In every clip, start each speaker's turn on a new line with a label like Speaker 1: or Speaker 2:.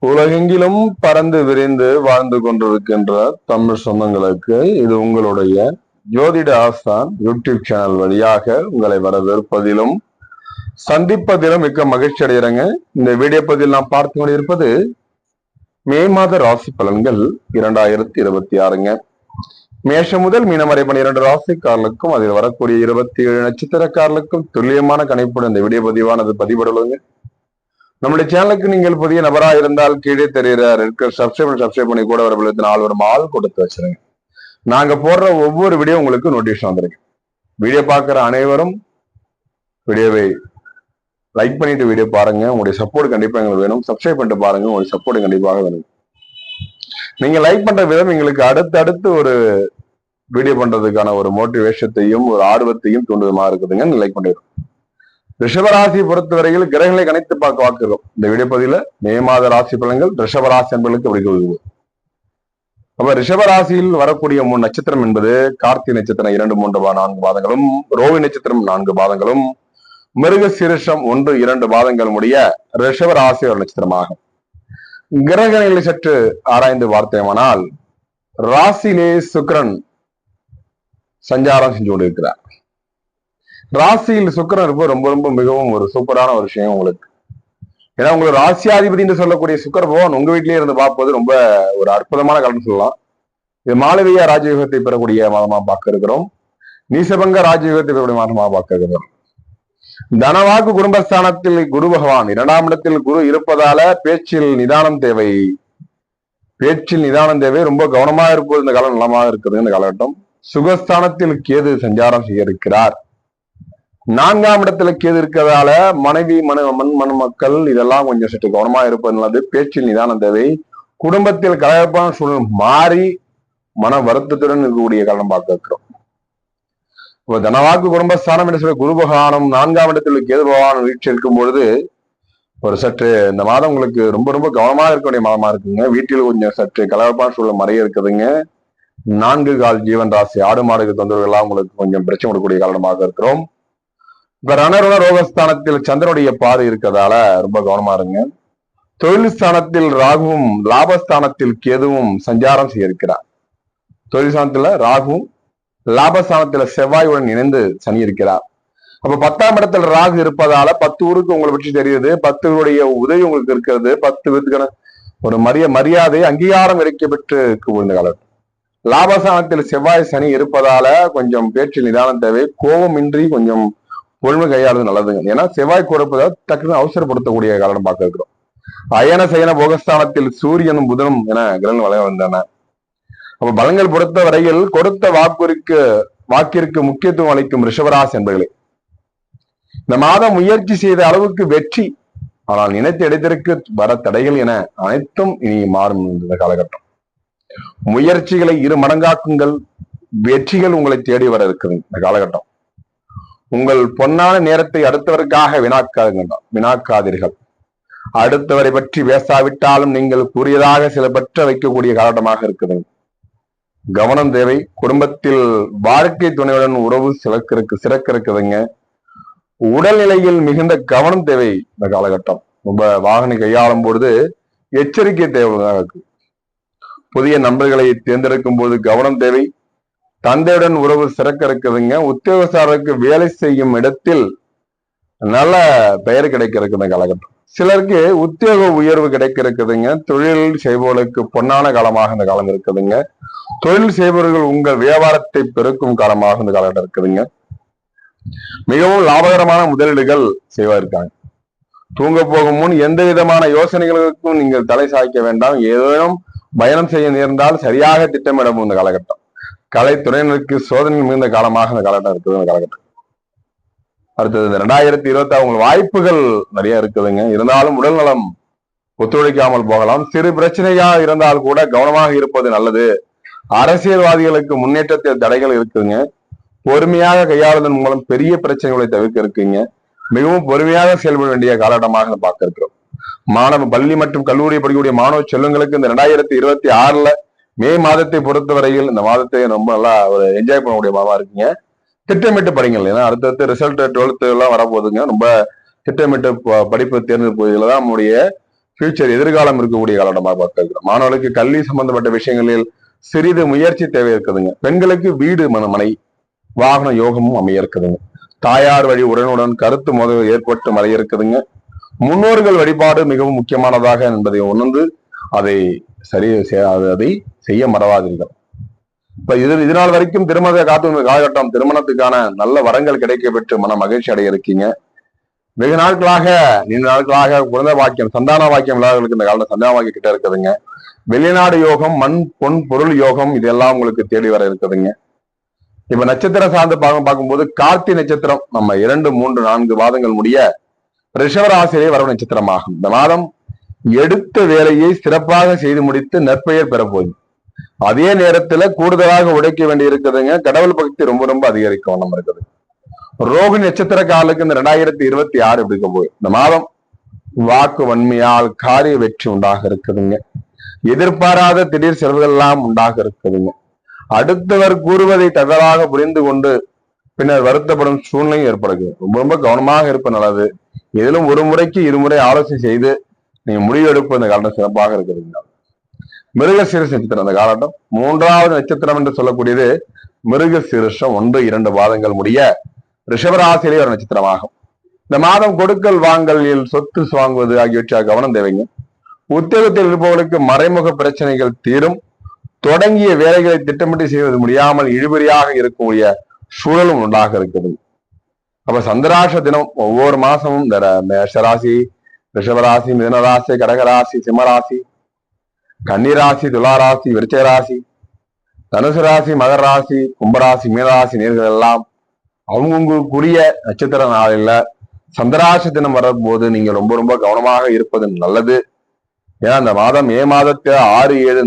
Speaker 1: உலகெங்கிலும் பறந்து விரிந்து வாழ்ந்து கொண்டிருக்கின்ற தமிழ் சொந்தங்களுக்கு இது உங்களுடைய ஜோதிட ஆஸ்தான் யூடியூப் சேனல் வழியாக உங்களை வரவேற்பதிலும் சந்திப்பதிலும் மிக்க மகிழ்ச்சி அடைகிறேங்க. இந்த வீடியோ பதிவில் நாம் பார்த்து கொண்டிருப்பது மே மாத ராசி பலன்கள் 2026ங்க. மேஷம் முதல் மீனம் வரை 12 ராசிக்காரர்களுக்கும் அதில் வரக்கூடிய 27 நட்சத்திரக்காரர்களுக்கும் துல்லியமான கணிப்புடன் இந்த வீடியோ பதிவானது பதிவிடலுங்க. நம்முடைய சேனலுக்கு நீங்கள் புதிய நபராக இருந்தால் கீழே தெரிகிற சப்ஸ்கிரைப் பண்ணி கூட ஒரு நாலு ஒரு ஆள் கொடுத்து வச்சிருங்க. நாங்க போடுற ஒவ்வொரு வீடியோ உங்களுக்கு நோட்டிஃபிகேஷன் வந்துருக்கு. வீடியோ பார்க்குற அனைவரும் வீடியோவை லைக் பண்ணிட்டு வீடியோ பாருங்க. உங்களுடைய சப்போர்ட் கண்டிப்பா எங்களுக்கு வேணும். சப்ஸ்கிரைப் பண்ணிட்டு பாருங்க, உங்களுடைய சப்போர்ட் கண்டிப்பாக வேணும். நீங்க லைக் பண்ற விதம் எங்களுக்கு அடுத்தடுத்து ஒரு வீடியோ பண்றதுக்கான ஒரு மோட்டிவேஷத்தையும் ஒரு ஆர்வத்தையும் தூண்டுதமா இருக்குதுங்க. லைக் பண்ணிடுறோம். ரிஷபராசியை பொறுத்தவரையில் கிரகங்களை கணித்து பார்க்க வாக்குறோம். இந்த வீடியோ பதிவுல மே மாத ராசி பலன்கள் ரிஷபராசி என்பதற்கு அப்படி. அப்ப ரிஷபராசியில் வரக்கூடிய 3 நட்சத்திரம் என்பது கார்த்திகை நட்சத்திரம் 2, 3, 4 பாதங்களும், ரோஹி நட்சத்திரம் 4 பாதங்களும், மிருக சீரிஷம் 1, 2 பாதங்கள் முடிய ரிஷபராசி ஒரு நட்சத்திரமாகும். கிரகங்களை சற்று ஆராய்ந்து பார்த்தோமானால் ராசியிலே சுக்கிரன் சஞ்சாரம் செஞ்சு கொண்டிருக்கிறார். ராசியில் சுக்கிரன் இருப்பது ரொம்ப ரொம்ப மிகவும் ஒரு சூப்பரான ஒரு விஷயம் உங்களுக்கு. ஏன்னா உங்களுக்கு ராசியாதிபதி என்று சொல்லக்கூடிய சுக்கிர பகவான் உங்க வீட்டிலேயே இருந்து பார்ப்பது ரொம்ப ஒரு அற்புதமான காலம் சொல்லலாம். இது மாளவிய ராஜயோகத்தை பெறக்கூடிய மாதமா பார்க்க இருக்கிறோம். நீசபங்க ராஜயோகத்தை பெறக்கூடிய மாதமா பார்க்க இருக்கிறோம். தனவாக்கு குடும்பஸ்தானத்தில் குரு பகவான் 2ஆம் இடத்தில் குரு இருப்பதால பேச்சில் நிதானம் தேவை. ரொம்ப கவனமா இருப்பது இந்த காலம் நலமாக இருக்குது. இந்த காலகட்டம் சுகஸ்தானத்தில் கேது சஞ்சாரம் செய்ய இருக்கிறார். 4ஆம் இடத்துல கேது இருக்கிறதால மனைவி மணமக்கள் இதெல்லாம் கொஞ்சம் சற்று கவனமா இருப்பது நல்லது. பேச்சில் நிதானம் தேவை. குடும்பத்தில் கலகலப்பான சூழல் மாறி மன வருத்தத்துடன் இருக்கக்கூடிய காலம் பார்க்க இருக்கிறோம். இப்போ தனவாக்கு குடும்பஸ்தானம் என்று சொல்ல குரு பகவானும் 4ஆம் இடத்தில் கேது பகவானும் வீழ்ச்சி இருக்கும் பொழுது ஒரு சற்று இந்த மாதம் உங்களுக்கு ரொம்ப ரொம்ப கவனமா இருக்க வேண்டிய மாதமா இருக்குங்க. வீட்டில் கொஞ்சம் சற்று கலகலப்பான சூழல் மறைய இருக்குதுங்க. 4 கால் ஜீவன் ராசி ஆடு மாடுகள் தொந்தரவு எல்லாம் உங்களுக்கு கொஞ்சம் பிரச்சனை கொடுக்கக்கூடிய காரணமாக இருக்கிறோம். இப்ப ரணருண ரோகஸ்தானத்தில் சந்திரனுடைய பாதை இருக்கிறதால ரொம்ப கவனமா இருங்க. தொழில் ஸ்தானத்தில் ராகுவும் லாபஸ்தானத்தில் கேதுவும் சஞ்சாரம் செய்ய இருக்கிறார். தொழில் ஸ்தானத்துல ராகுவும் லாபஸ்தானத்துல செவ்வாயுடன் இணைந்து சனி இருக்கிறார். அப்ப 10ஆம் இடத்துல ராகு இருப்பதால 10 ஊருக்கு உங்களை பற்றி தெரியுது. 10 உதவி உங்களுக்கு இருக்கிறது. 10 பேருக்கான ஒரு மரியாதை அங்கீகாரம் இறைக்க பெற்று இந்த காலம். லாபஸ்தானத்தில் செவ்வாய் சனி இருப்பதால கொஞ்சம் பேச்சில் நிதானம் தேவை. கோபமின்றி கொஞ்சம் பொறுமை கையாளுறது நல்லதுங்க. ஏன்னா செவ்வாய் கொடுப்பதால் டக்குன்னு அவசரப்படுத்தக்கூடிய காலம் பார்க்க இருக்கிறோம். அயன சயன போகஸ்தானத்தில் சூரியனும் புதனும் என கிரகங்கள் வளைய வந்தன. அப்ப பலங்கள் பொறுத்த வரையில் கொடுத்த வாக்கிற்கு முக்கியத்துவம் அளிக்கும் ரிஷபராசி என்பர்களே, இந்த மாதம் முயற்சி செய்த அளவுக்கு வெற்றி, ஆனால் நினைத்த இடத்திற்கு வர தடைகள் என அனைத்தும் இனி மாறும் இந்த காலகட்டம். முயற்சிகளை 2 மடங்காக்குங்கள். வெற்றிகள் உங்களை தேடி வர இருக்குது இந்த காலகட்டம். உங்கள் பொன்னான நேரத்தை அடுத்தவருக்காக வினாக்காதீர்கள். அடுத்தவரை பற்றி பேசாவிட்டாலும் நீங்கள் கூறியதாக சில பற்ற வைக்கக்கூடிய காலகட்டமாக இருக்குது. கவனம் தேவை. குடும்பத்தில் வாழ்க்கை துணையுடன் உறவு சிறக்க இருக்குதுங்க. உடல்நிலையில் மிகுந்த கவனம் தேவை இந்த காலகட்டம். ரொம்ப வாகனம் கையாளும் பொழுது எச்சரிக்கை தேவையாக இருக்கு. புதிய நண்பர்களை தேர்ந்தெடுக்கும் போது கவனம் தேவை. தந்தையுடன் உறவு சிறக்க இருக்குதுங்க. உத்தியோகஸ்தருக்கு வேலை செய்யும் இடத்தில் நல்ல பெயர் கிடைக்க இருக்குது காலகட்டம். சிலருக்கு உத்தியோக உயர்வு கிடைக்க இருக்குதுங்க. தொழில் செய்பவர்களுக்கு பொன்னான காலமாக இந்த காலம் இருக்குதுங்க. தொழில் செய்பவர்கள் உங்கள் வியாபாரத்தை பெருக்கும் காலமாக இந்த காலகட்டம் இருக்குதுங்க. மிகவும் லாபகரமான முதலீடுகள் செய்வதற்காங்க. தூங்க போகும் முன் எந்த விதமான யோசனைகளுக்கும் நீங்கள் தலை சாய்க்க வேண்டாம். ஏதேனும் பயணம் செய்ய நேர்ந்தால் சரியாக திட்டமிடவும் இந்த காலகட்டம். கலைத்துறையினருக்கு சோதனை மிகுந்த காலமாக இந்த காலகட்டம் இருக்குது. இந்த காலகட்டம் அடுத்தது 2026 உங்களுக்கு வாய்ப்புகள் நிறைய இருக்குதுங்க. இருந்தாலும் உடல் நலம் ஒத்துழைக்காமல் போகலாம். சிறு பிரச்சனையா இருந்தால் கூட கவனமாக இருப்பது நல்லது. அரசியல்வாதிகளுக்கு முன்னேற்றத்தில் தடைகள் இருக்குங்க. பொறுமையாக கையாளுவதன் மூலம் பெரிய பிரச்சனைகளை தவிர்க்க இருக்குங்க. மிகவும் பொறுமையாக செயல்பட வேண்டிய காலகட்டமாக பார்க்க இருக்கிறோம். பள்ளி மற்றும் கல்லூரி படிக்கக்கூடிய மாணவ செல்வங்களுக்கு இந்த 2026 மே மாதத்தை பொறுத்தவரையில் இந்த மாதத்தை ரொம்ப நல்லா ஒரு என்ஜாய் பண்ணக்கூடிய மாதமா இருக்குங்க. திட்டமிட்டு படிங்கள். ஏன்னா அடுத்தடுத்து ரிசல்ட் 12th எல்லாம் வரப்போகுதுங்க. ரொம்ப திட்டமிட்டு படிப்பு தேர்ந்தெடுப்பதில் தான் நம்முடைய ஃபியூச்சர் எதிர்காலம் இருக்கக்கூடிய காலகட்டமாக பார்க்கிறோம். மாணவர்களுக்கு கல்வி சம்பந்தப்பட்ட விஷயங்களில் சிறிது முயற்சி தேவை இருக்குதுங்க. பெண்களுக்கு வீடு மனை வாகன யோகமும் அமைய இருக்குதுங்க. தாயார் வழி உடனுடன் கருத்து மோதல் ஏற்பட்டு மறைய இருக்குதுங்க. முன்னோர்கள் வழிபாடு மிகவும் முக்கியமானதாக என்பதை உணர்ந்து அதை அதை செய்ய மறவாதீர்கள். இப்ப இதனால் வரைக்கும் திருமண காலகட்டம், திருமணத்துக்கான நல்ல வரங்கள் கிடைக்க பெற்று மன மகிழ்ச்சி அடைய இருக்கீங்க. வெகு நாட்களாக நீண்ட நாட்களாக குழந்தை வாக்கியம், சந்தான வாக்கியம் இல்லாதவர்களுக்கு இந்த காலத்துல சந்தான வாக்கியம் கிட்ட இருக்குதுங்க. வெளிநாடு யோகம், மண் பொன் பொருள் யோகம் இதெல்லாம் உங்களுக்கு தேடி வர இருக்குதுங்க. இப்ப நட்சத்திரம் சார்ந்து பார்க்கும்போது கார்த்தி நட்சத்திரம் நம்ம 2, 3, 4 மாதங்கள் முடிய ரிஷவராசிலே வரவு நட்சத்திரமாகும். இந்த மாதம் எடுத்த வேலையை சிறப்பாக செய்து முடித்து நற்பெயர் பெறப்போகுது. அதே நேரத்துல கூடுதலாக உழைக்க வேண்டி இருக்குதுங்க. கடவுள் பக்தி ரொம்ப ரொம்ப அதிகரிக்கும் நம்ம இருக்குது. ரோகிணி நட்சத்திரக்காரர்களுக்கு இந்த 2026 எப்படி போகுது? இந்த மாதம் வாக்கு வன்மையால் காரிய வெற்றி உண்டாக இருக்குதுங்க. எதிர்பாராத திடீர் செலவுகள் எல்லாம் உண்டாக இருக்குதுங்க. அடுத்தவர் கூறுவதை தவறாக புரிந்து கொண்டு பின்னர் வருத்தப்படும் சூழ்நிலையும் ஏற்படுது. ரொம்ப ரொம்ப கவனமாக இருப்பது நல்லது. எதிலும் ஒரு முறைக்கு இருமுறை ஆலோசனை செய்து நீங்க முடிவு எடுப்பது இந்த காலட்டம் சிறப்பாக இருக்குதுங்க. மிருகசீரிஷ நட்சத்திரம் இந்த காலட்டம் 3வது நட்சத்திரம் என்று சொல்லக்கூடியது மிருகசீரிஷம் 1, 2 பாதங்கள் முடிய ரிஷபராசியிலே ஒரு நட்சத்திரமாகும். இந்த மாதம் கொடுக்கல் வாங்கலில் சொத்து வாங்குவது ஆகியவற்றாக கவனம் தேவைங்க. உத்தியோகத்தில் இருப்பவர்களுக்கு மறைமுக பிரச்சனைகள் தீரும். தொடங்கிய வேலைகளை திட்டமிட்டு செய்வது முடியாமல் இழுபறியாக இருக்கக்கூடிய சூழலும் உண்டாக இருக்குது. அப்ப சந்திராஷ தினம் ஒவ்வொரு மாசமும் இந்த மேஷராசி, ரிஷபராசி, மிதனராசி, கடகராசி, சிம்மராசி, கன்னிராசி, துளாராசி, விருச்சிகராசி, தனுசு ராசி, மகர ராசி, கும்பராசி, மீனராசி நேர்கள் எல்லாம் அவங்களுக்குரிய நட்சத்திர நாளில சந்திராச தினம் வரும்போது நீங்க ரொம்ப ரொம்ப கவனமாக இருப்பது நல்லது. ஏன்னா அந்த மாதம் மே மாதத்துல 6, 7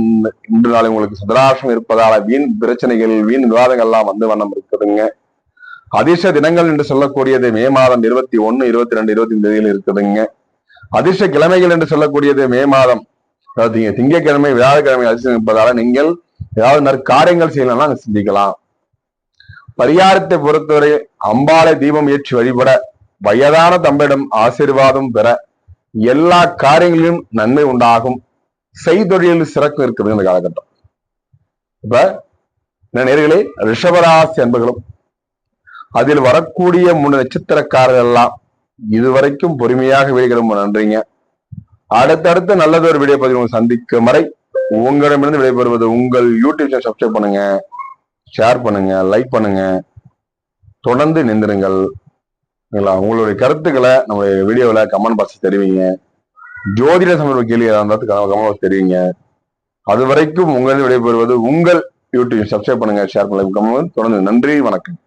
Speaker 1: இன்று நாள் உங்களுக்கு சந்திராசம் இருப்பதால வீண் பிரச்சனைகள், வீண் விவாதங்கள் எல்லாம் வந்து வண்ணம் இருக்குதுங்க. அதிர்ஷ்ட தினங்கள் என்று சொல்லக்கூடியது மே மாதம் 21, 22, 25 தேதியில் இருக்குதுங்க. அதிர்ஷ்ட கிழமைகள் என்று சொல்லக்கூடியது மே மாதம் திங்கட்கிழமை, வியாழக்கிழமை அதிர்ஷ்டம் இருப்பதால நீங்கள் ஏதாவது நற்காரியங்கள் செய்யலாம் சிந்திக்கலாம். பரிகாரத்தை பொறுத்தவரை அம்பாளை தீபம் ஏற்றி வழிபட, வயதான தம்பிடம் ஆசீர்வாதம் பெற, எல்லா காரியங்களிலும் நன்மை உண்டாகும். செய்தொழில் சிறப்பு இருக்குது இந்த காலகட்டம். இப்ப நேர்களே, ரிஷபராசி அன்பர்களும் அதில் வரக்கூடிய 3 நட்சத்திரக்காரர்கள் எல்லாம் இதுவரைக்கும் பொறுமையாக வீடுகளும் நன்றிங்க. அடுத்தடுத்து நல்லதொரு வீடியோ பதிவு சந்திக்கும் வரை உங்களிடமிருந்து விடைபெறுவது உங்கள் யூடியூப் சேனல். சப்ஸ்கிரைப் பண்ணுங்க, ஷேர் பண்ணுங்க, லைக் பண்ணுங்க, தொடர்ந்து நின்றுங்கள். உங்களுடைய கருத்துக்களை நம்மளுடைய வீடியோல கமெண்ட் பாக்ஸ் தெரிவிங்க. ஜோதிட சம்பந்த கேள்வி கமெண்ட் பாக்ஸ் தெரிவிங்க. அது வரைக்கும் உங்களிடம் விடைபெறுவது உங்கள் யூடியூப். சப்ஸ்கிரைப் பண்ணுங்க, ஷேர் பண்ணுங்க, தொடர்ந்து நன்றி, வணக்கம்.